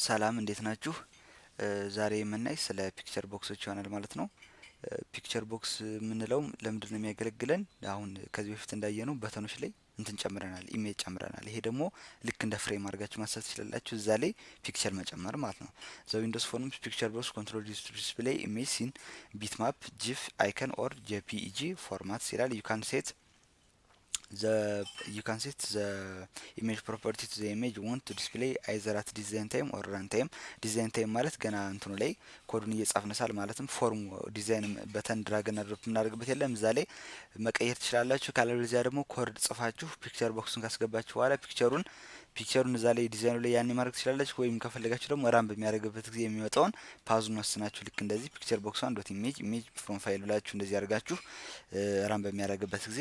ሰላም እንዴት ናችሁ? ዛሬ የምናይ ስለ ፒክቸር ቦክሶች ይሆናል ማለት ነው። ፒክቸር ቦክስ የምንለው ለምንድን ነው የሚያገለግለን? አሁን ከዚህ በፊት እንዳየነው በተኖች ላይ እንትን ጨምረናል፣ ኢሜጅ ጨምረናል። ይሄ ደግሞ ልክ እንደ ፍሬም አድርጋችሁ ማሰብ ትችላላችሁ። እዛ ላይ ፒክቸር መጨመር ማለት ነው። ዘ ዊንዶውስ ፎርምስ ፒክቸር ቦክስ ኮንትሮል ዲስፕሌይ ኢሜጅ ሲን ቢትማፕ ጂፍ አይከን ኦር ጄፒኢጂ ፎርማትስ ይላል። you can set the image property to the image you want to display either at design time or run time. ዲዛይን ታይም ማለት ገና እንትኑ ላይ ኮዱን እየጻፍን ሳል ማለትም ፎርም ዲዛይን በተን ድራግ እና ድሮፕ እናደርግበት የለም እዛ ላይ መቀየር ትችላላችሁ። ካለበለዚያ ደግሞ ኮድ ጽፋችሁ ፒክቸር ቦክሱን ካስገባችሁ በኋላ ፒክቸሩን እዛ ላይ ዲዛይኑ ላይ ያኔ ማድረግ ትችላላችሁ። ወይም ከፈለጋችሁ ደግሞ ራም በሚያደርግበት ጊዜ የሚወጣውን ፓዙን ወስናችሁ ልክ እንደዚህ ፒክቸር ቦክሷን ዶት ኢሜጅ ፍሮም ፋይል ብላችሁ እንደዚህ አድርጋችሁ ራም በሚያደርግበት ጊዜ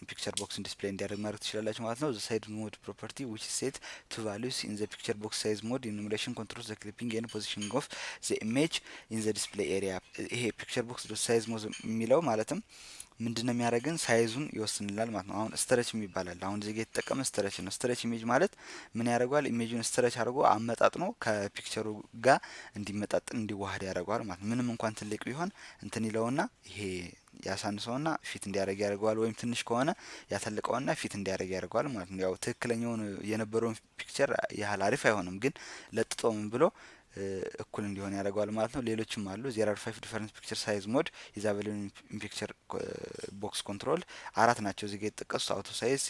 ፒክቸር ቦክስን ዲስፕሌይ እንዲያደርግ ማድረግ ትችላላችሁ ማለት ነው። ዘ ሳይድ ሞድ ፕሮፐርቲ ዊች ሴት ቱ ቫሉስ ኢን ዘ ፒክቸር ቦክስ ሳይዝ ሞድ ኢኑሜሬሽን ኮንትሮል ዘ ክሊፒንግ ኤንድ ፖዚሽኒንግ ኦፍ ዘ ኢሜጅ ኢን ዘ ዲስፕሌይ ኤሪያ። ይሄ ፒክቸር ቦክስ ዶት ሳይዝ ሞድ የሚለው ማለትም ምንድነው የሚያደርገን ሳይዙን ይወስንላል ማለት ነው። አሁን ስትረች ይባላል። አሁን እዚህ ጋር የተጠቀመ ስትረች ነው። ስትረች ኢሜጅ ማለት ምን ያደርገዋል? ኢሜጁን ስትረች አድርጎ አመጣጥኖ ከፒክቸሩ ጋር እንዲመጣጥን እንዲዋሃድ ያደርገዋል ማለት ነው። ምንም እንኳን ትልቅ ቢሆን እንትን ይለውና ይሄ ያሳንሰውና ፊት እንዲያደርግ ያደርገዋል። ወይም ትንሽ ከሆነ ያተልቀውና ፊት እንዲያደርግ ያደርገዋል ማለት ነው። ያው ትክክለኛውን የነበረውን ፒክቸር ያህል አሪፍ አይሆንም፣ ግን ለጥጦ ምን ብሎ እኩል እንዲሆን ያደርገዋል ማለት ነው። ሌሎችም አሉ። ዜር አር 5 ዲፈረንት ፒክቸር ሳይዝ ሞድ ኢዛብል ኢን ፒክቸር ቦክስ ኮንትሮል አራት ናቸው እዚህ ጋር የተጠቀሱት አውቶ ሳይዝ፣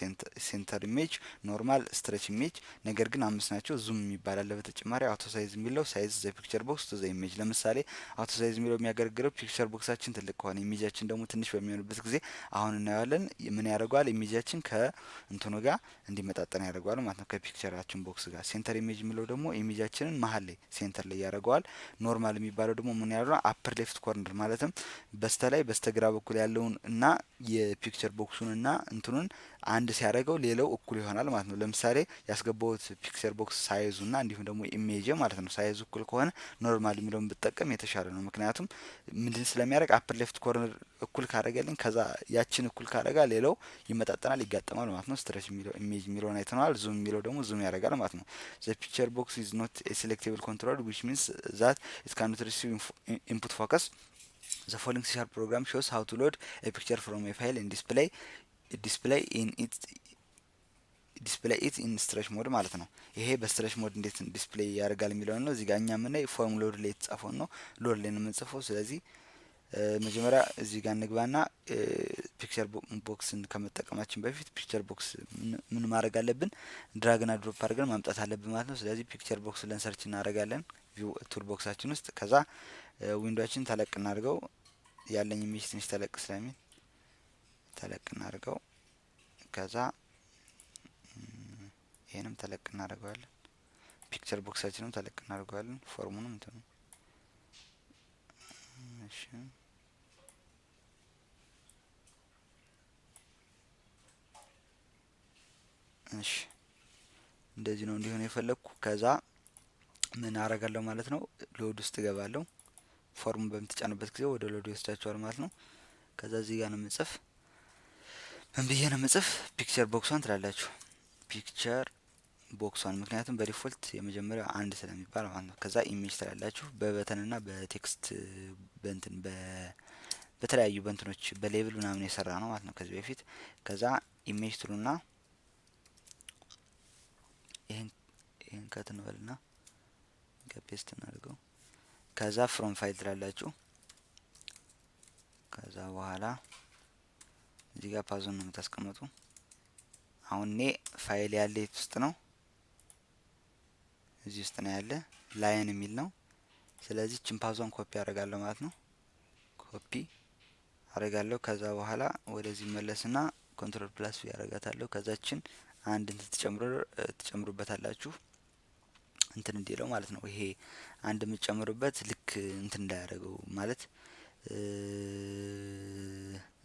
ሴንተር ኢሜጅ፣ ኖርማል፣ ስትሬች ኢሜጅ። ነገር ግን አምስት ናቸው። ዙም የሚባል አለ በተጨማሪ። አውቶ ሳይዝ የሚለው ሳይዝ ዘ ፒክቸር ቦክስ ቱ ዘ ኢሜጅ። ለምሳሌ አውቶ ሳይዝ የሚለው የሚያገለግለው ፒክቸር ቦክሳችን ትልቅ ከሆነ ኢሜጃችን ደግሞ ትንሽ በሚሆንበት ጊዜ አሁን እናየዋለን ምን ያደርገዋል? ኢሜጃችን ከእንትኑ ጋር እንዲመጣጠን ያደርገዋል ማለት ነው፣ ከፒክቸራችን ቦክስ ጋር። ሴንተር ኢሜጅ የሚለው ደግሞ ኢሜጃችንን መሀል ላይ ሴንተር ላይ ያደርገዋል። ኖርማል የሚባለው ደግሞ ምን ያደርገዋል? አፐር ሌፍት ኮርነር ማለትም በስተላይ በስተግራ በኩል ያለውን እና የፒክቸር ቦክሱን እና እንትኑን አንድ ሲያደርገው ሌላው እኩል ይሆናል ማለት ነው። ለምሳሌ ያስገባውት ፒክቸር ቦክስ ሳይዙ እና እንዲሁም ደግሞ ኢሜጅ ማለት ነው ሳይዙ እኩል ከሆነ ኖርማል የሚለውን ብጠቀም የተሻለ ነው። ምክንያቱም ምንድን ስለሚያደርግ አፐር ሌፍት ኮርነር እኩል ካደረገልኝ ከዛ ያችን እኩል ካደረጋ ሌላው ይመጣጠናል፣ ይጋጠማል ማለት ነው። ስትሬች የሚለው ኢሜጅ የሚለውን አይተናል። ዙም የሚለው ደግሞ ዙም ያደርጋል ማለት ነው። ዘ ፒክቸር ቦክስ ኢዝ ኖት ኤ ሴሌክቲብል ኮንትሮል which means that it cannot receive input focus. The following C# program shows how to load a picture from a file and display it in stretch mode ማለት ነው። ይሄ በስትሬች ሞድ እንዴት ዲስፕሌይ ያደርጋል የሚለው ነው። እዚህ ጋር እኛ ምን ፎርም ሎድ ላይ የተጻፈው ነው። ሎድ ላይ ነው የምንጽፈው። ስለዚህ መጀመሪያ እዚህ ጋር እንግባና ፒክቸር ቦክስን ከመጠቀማችን በፊት ፒክቸር ቦክስ ምን ማድረግ አለብን? ድራግና ድሮፕ አድርገን ማምጣት አለብን ማለት ነው። ስለዚህ ፒክቸር ቦክስ ለን ሰርች እናደርጋለን ቪው ቱል ቦክሳችን ውስጥ። ከዛ ዊንዶዋችን ተለቅ እናድርገው። ያለኝ ኢሜጅ ትንሽ ተለቅ ስለሚል ተለቅ እናድርገው። ከዛ ይሄንም ተለቅ እናደርገዋለን። ፒክቸር ቦክሳችንም ተለቅ እናደርገዋለን። ፎርሙንም እንትኑ እሺ እንደዚህ ነው እንዲሆን የፈለኩ። ከዛ ምን አደርጋለሁ ማለት ነው? ሎድ ውስጥ እገባለሁ። ፎርሙ በምትጫኑበት ጊዜ ወደ ሎድ ይወስዳችኋል ማለት ነው። ከዛ እዚህ ጋር ነው የምጽፍ። ምን ብዬ ነው የምጽፍ? ፒክቸር ቦክሷን ትላላችሁ። ፒክቸር ቦክሷን ምክንያቱም በዲፎልት የመጀመሪያው አንድ ስለሚባል ማለት ነው። ከዛ ኢሜጅ ትላላችሁ። በበተንና በቴክስት በእንትን በተለያዩ በእንትኖች በሌብል ምናምን የሰራ ነው ማለት ነው ከዚህ በፊት። ከዛ ኢሜጅ ትሉና ይሄን ከት እንበልና ፔስት እናድርገው። ከዛ ፍሮም ፋይል ትላላችሁ። ከዛ በኋላ እዚህ ጋር ፓዙን ነው የምታስቀምጡ። አሁን እኔ ፋይል ያለ የት ውስጥ ነው? እዚህ ውስጥ ነው ያለ። ላይን የሚል ነው። ስለዚህ ችን ፓዟን ኮፒ አደርጋለሁ ማለት ነው። ኮፒ አደርጋለሁ። ከዛ በኋላ ወደዚህ መለስና ኮንትሮል ፕላስ ያደርጋታለሁ። ከዛችን አንድ እንትን ትጨምሩበታላችሁ እንትን እንዲለው ማለት ነው። ይሄ አንድ የምትጨምሩበት ልክ እንትን እንዳያደርገው ማለት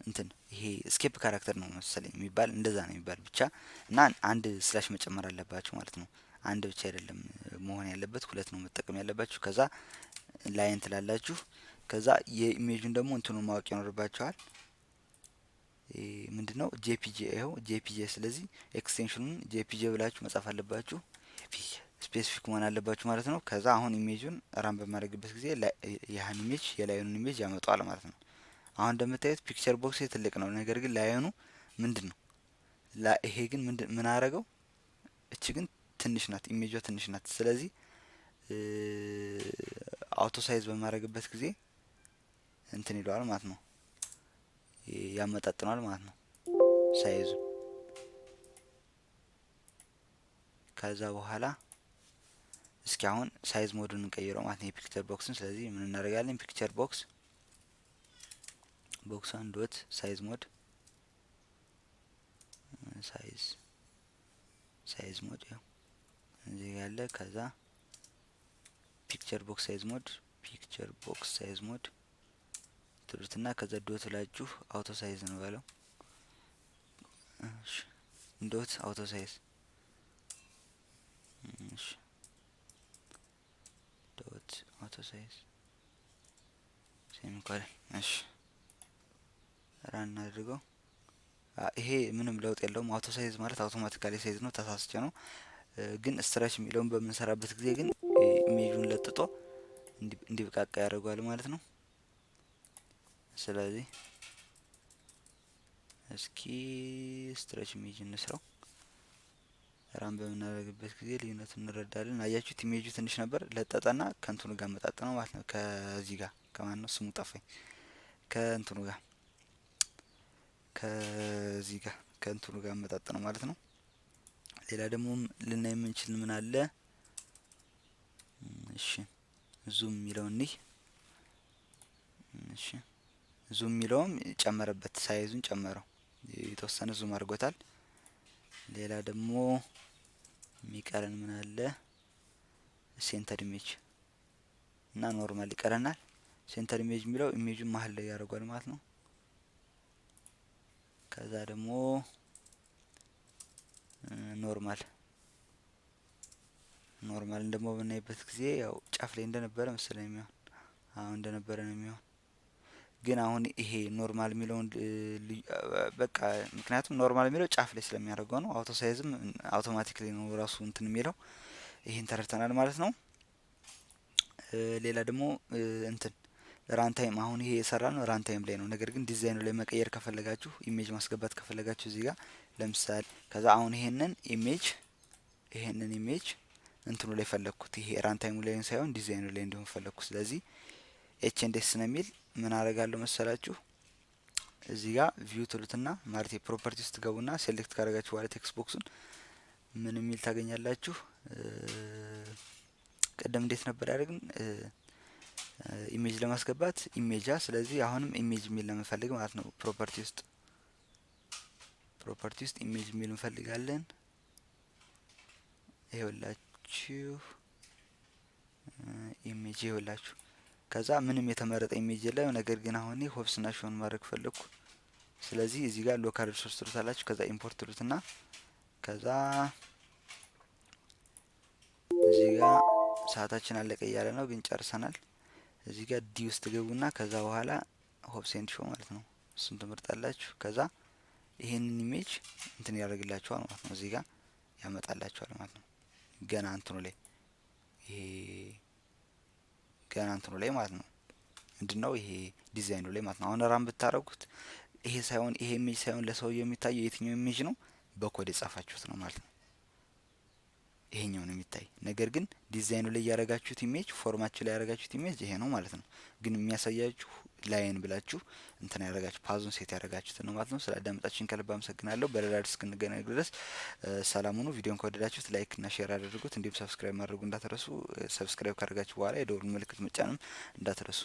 እንትን ይሄ ስኬፕ ካራክተር ነው መሰለኝ የሚባል እንደዛ ነው የሚባል ብቻ እና አንድ ስላሽ መጨመር አለባችሁ ማለት ነው። አንድ ብቻ አይደለም መሆን ያለበት፣ ሁለት ነው መጠቀም ያለባችሁ። ከዛ ላይን ትላላችሁ። ከዛ የኢሜጁን ደግሞ እንትኑን ማወቅ ይኖርባችኋል። ምንድነው ጄፒጂ? ይሄው ጄፒጂ። ስለዚህ ኤክስቴንሽኑን ጄፒጂ ብላችሁ መጻፍ አለባችሁ። ስፔሲፊክ መሆን አለባችሁ ማለት ነው። ከዛ አሁን ኢሜጁን ራን በማድረግበት ጊዜ ያህን ኢሜጅ የላዩን ኢሜጅ ያመጣዋል ማለት ነው። አሁን እንደምታዩት ፒክቸር ቦክስ ትልቅ ነው፣ ነገር ግን ላይኑ ምንድን ነው ይሄ ግን ምን አረገው? እቺ ግን ትንሽ ናት፣ ኢሜጇ ትንሽ ናት። ስለዚህ አውቶ ሳይዝ በማድረግበት ጊዜ እንትን ይለዋል ማለት ነው፣ ያመጣጥነዋል ማለት ነው ሳይዙ። ከዛ በኋላ እስኪ አሁን ሳይዝ ሞዱን እንቀይረው ማለት ነው የፒክቸር ቦክስን። ስለዚህ ምን እናደርጋለን? ፒክቸር ቦክሷን ዶት ሳይዝ ሞድ ሳይዝ ሞድ ያው እዚህ ያለ። ከዛ ፒክቸር ቦክስ ሳይዝ ሞድ ትሉትና ከዛ ዶት ላችሁ አውቶ ሳይዝ ነው ባለው። እሺ ዶት አውቶ ሳይዝ፣ እሺ ዶት አውቶ ሳይዝ ሴሚኮለን። እሺ ራን አድርገው። ይሄ ምንም ለውጥ የለውም። አውቶ ሳይዝ ማለት አውቶማቲካሊ ሳይዝ ነው። ተሳስቼ ነው። ግን ስትራች የሚለውን በምንሰራበት ጊዜ ግን ኢሜጁን ለጥጦ እንዲብቃቃ ያደርገዋል ማለት ነው። ስለዚህ እስኪ ስትራች ኢሜጅ እንስራው። ራን በምናደርግበት ጊዜ ልዩነቱን እንረዳለን። አያችሁት? ኢሜጁ ትንሽ ነበር፣ ለጠጠና ከእንትኑ ጋር መጣጠነው ማለት ነው። ከዚህ ጋር ከማን ነው ስሙ ጠፋኝ። ከእንትኑ ጋር ከዚህ ጋር ከእንትኑ ጋር መጣጠነው ማለት ነው። ሌላ ደግሞ ልናይ የምንችል ምን አለ? እሺ ዙም የሚለው እንይ። እሺ ዙም የሚለውም ጨመረበት፣ ሳይዙን ጨመረው፣ የተወሰነ ዙም አድርጎታል። ሌላ ደግሞ የሚቀረን ምን አለ? ሴንተር ኢሜጅ እና ኖርማል ይቀረናል። ሴንተር ኢሜጅ የሚለው ኢሜጁን መሀል ላይ ያደርጓል ማለት ነው። ከዛ ደግሞ ኖርማል ደግሞ በምናይበት ጊዜ ያው ጫፍ ላይ እንደነበረ መሰለኝ የሚሆን አሁን እንደነበረ ነው የሚሆን። ግን አሁን ይሄ ኖርማል የሚለውን በቃ ምክንያቱም ኖርማል የሚለው ጫፍ ላይ ስለሚያደርገው ነው። አውቶ ሳይዝም አውቶማቲክሊ ነው ራሱ እንትን የሚለው። ይሄን ተረድተናል ማለት ነው። ሌላ ደግሞ እንትን ራንታይም፣ አሁን ይሄ የሰራ ነው ራንታይም ላይ ነው። ነገር ግን ዲዛይኑ ላይ መቀየር ከፈለጋችሁ፣ ኢሜጅ ማስገባት ከፈለጋችሁ እዚህ ጋር ለምሳሌ ከዛ አሁን ይሄንን ኢሜጅ እንትኑ ላይ ፈለግኩት፣ ይሄ ራንታይሙ ላይ ሳይሆን ዲዛይኑ ላይ እንዲሆን ፈለግኩ። ስለዚህ ኤችኤንዴስ ነው የሚል ምን አደርጋለሁ መሰላችሁ? እዚህ ጋር ቪው ትሉትና ማለት ፕሮፐርቲ ውስጥ ገቡና ሴሌክት ካደረጋችሁ በኋላ ቴክስት ቦክሱን ምን የሚል ታገኛላችሁ? ቀደም እንዴት ነበር ያደርግን? ኢሜጅ ለማስገባት ኢሜጃ። ስለዚህ አሁንም ኢሜጅ የሚል ነው የምንፈልግ ማለት ነው። ፕሮፐርቲ ውስጥ ኢሜጅ የሚል እንፈልጋለን። ይኸውላችሁ ኢሜጅ ይኸውላችሁ። ከዛ ምንም የተመረጠ ኢሜጅ የለም። ነገር ግን አሁን ሆፕስና ሾን ማድረግ ፈለኩ። ስለዚህ እዚህ ጋር ሎካል ሪሶርስ ትሉታላችሁ። ከዛ ኢምፖርት ትሉትና ከዛ እዚህ ጋር ሰዓታችን አለቀ እያለ ነው፣ ግን ጨርሰናል። እዚህ ጋር ዲ ውስጥ ገቡና ከዛ በኋላ ሆፕስ ኤንድ ሾው ማለት ነው፣ እሱን ትመርጣላችሁ። ከዛ ይሄንን ኢሜጅ እንትን ያደርግላችኋል ማለት ነው፣ እዚህ ጋር ያመጣላችኋል ማለት ነው። ገና እንትኑ ላይ ይሄ ገና እንትኑ ላይ ማለት ነው። ምንድነው ይሄ ዲዛይኑ ላይ ማለት ነው። አሁን ራም ብታረጉት ይሄ ሳይሆን ይሄ ኢሜጅ ሳይሆን ለሰውየው የሚታየው የትኛው ኢሜጅ ነው? በኮድ የጻፋችሁት ነው ማለት ነው። ይሄኛው ነው የሚታይ። ነገር ግን ዲዛይኑ ላይ ያረጋችሁት ኢሜጅ፣ ፎርማችሁ ላይ ያረጋችሁት ኢሜጅ ይሄ ነው ማለት ነው። ግን የሚያሳያችሁ ላይን ብላችሁ እንትን ያረጋችሁ ፓዙን ሴት ያረጋችሁት ነው ማለት ነው። ስላዳመጣችሁን ከልብ አመሰግናለሁ። በሌላ ቪዲዮ እስክንገናኝ ድረስ ሰላም ሁኑ። ቪዲዮን ከወደዳችሁት ላይክ እና ሼር አድርጉት። እንዲሁም ሰብስክራይብ ማድረጉ እንዳትረሱ። ሰብስክራይብ ካደረጋችሁ በኋላ የደወል ምልክት መጫንም እንዳትረሱ።